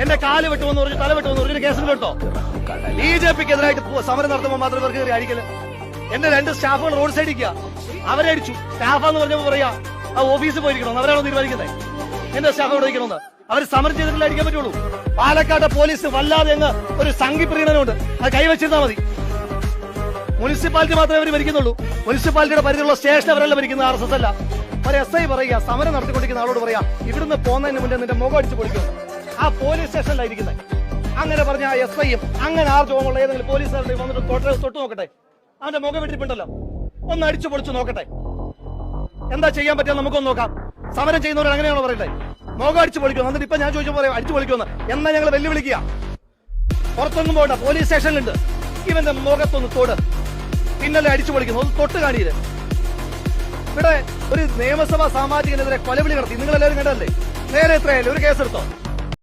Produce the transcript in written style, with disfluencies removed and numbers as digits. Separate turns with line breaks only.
എന്റെ കാല് വെട്ടുമെന്ന് പറഞ്ഞു, തല വെട്ടുമെന്ന് പറഞ്ഞു, കേസിൽ പെട്ടോ? BJPക്ക് എതിരായിട്ട് സമരം നടത്തുമ്പോൾ മാത്രം ഇവർക്ക് കയറി അടിക്കല്. എന്റെ 2 സ്റ്റാഫുകൾ റോഡ് സൈഡിൽ നിൽക്കുക, അവരെ അടിച്ചു. സ്റ്റാഫാന്ന് പറഞ്ഞപ്പോ പറയാ ആ ഓഫീസിൽ പോയിരിക്കണമെന്ന്. അവരാണോ തീരുമാനിക്കുന്നത് എന്റെ സ്റ്റാഫ് അവിടെ ഇരിക്കണമെന്ന്? അവർ സമരം ചെയ്തിട്ടില്ല അടിക്കാൻ പറ്റുള്ളൂ. പാലക്കാട് പോലീസ് വല്ലാതെ അങ്ങ് ഒരു സംഘിപ്രീണനമുണ്ട്, അത് കൈവച്ചിരുന്നാൽ മതി. മുനിസിപ്പാലിറ്റി മാത്രമേ അവർ ഭരിക്കുന്നുള്ളൂ. മുനിസിപ്പാലിറ്റിയുടെ പരിധിയുള്ള സ്റ്റേഷൻ അവരല്ല ഭരിക്കുന്നത്, RSS അല്ല. ഒരു SI പറയുക, സമരം നടത്തിക്കൊണ്ടിരിക്കുന്ന ആളോട് പറയാ ഇവിടുന്ന് പോകുന്നതിന് മുന്നേ നിന്റെ മുഖം അടിച്ചു പൊളിക്കും. ആ പോലീസ് സ്റ്റേഷനിലായിരിക്കുന്നത്. അങ്ങനെ പറഞ്ഞ ആ SIയും അങ്ങനെ ആർജവമുള്ള ഏതെങ്കിലും പോലീസുകാരുടെ വന്നിട്ട് തൊട്ട് നോക്കട്ടെ, അവന്റെ മുഖം വെട്ടിപ്പുണ്ടല്ലോ, ഒന്ന് അടിച്ചു പൊളിച്ചു നോക്കട്ടെ. എന്താ ചെയ്യാൻ പറ്റുക നമുക്കൊന്ന് നോക്കാം. സമരം ചെയ്യുന്നവർ അങ്ങനെയാണോ പറയട്ടെ? മുഖം അടിച്ചു പൊളിക്കുന്നു. എന്നിട്ട് ഇപ്പൊ ഞാൻ ചോദിച്ചപ്പോൾ പറയാം അടിച്ചു പൊളിക്കുമെന്ന്. എന്നാ ഞങ്ങൾ വെല്ലുവിളിക്കുക, പുറത്തൊന്നും പോകണ്ട, പോലീസ് സ്റ്റേഷനിലുണ്ട്, ഇവന്റെ മുഖത്തൊന്ന് തൊട്, പിന്നല്ലേ അടിച്ചു പൊളിക്കുന്നു, ഒന്ന് തൊട്ട് കാണിയത്. ഇവിടെ ഒരു നിയമസഭാ സാമാജികനെതിരെ കൊലവിളി നടത്തി, നിങ്ങളെല്ലാവരും കണ്ടല്ലേ? നേരെ എത്രയല്ലേ ഒരു കേസെടുത്തോ?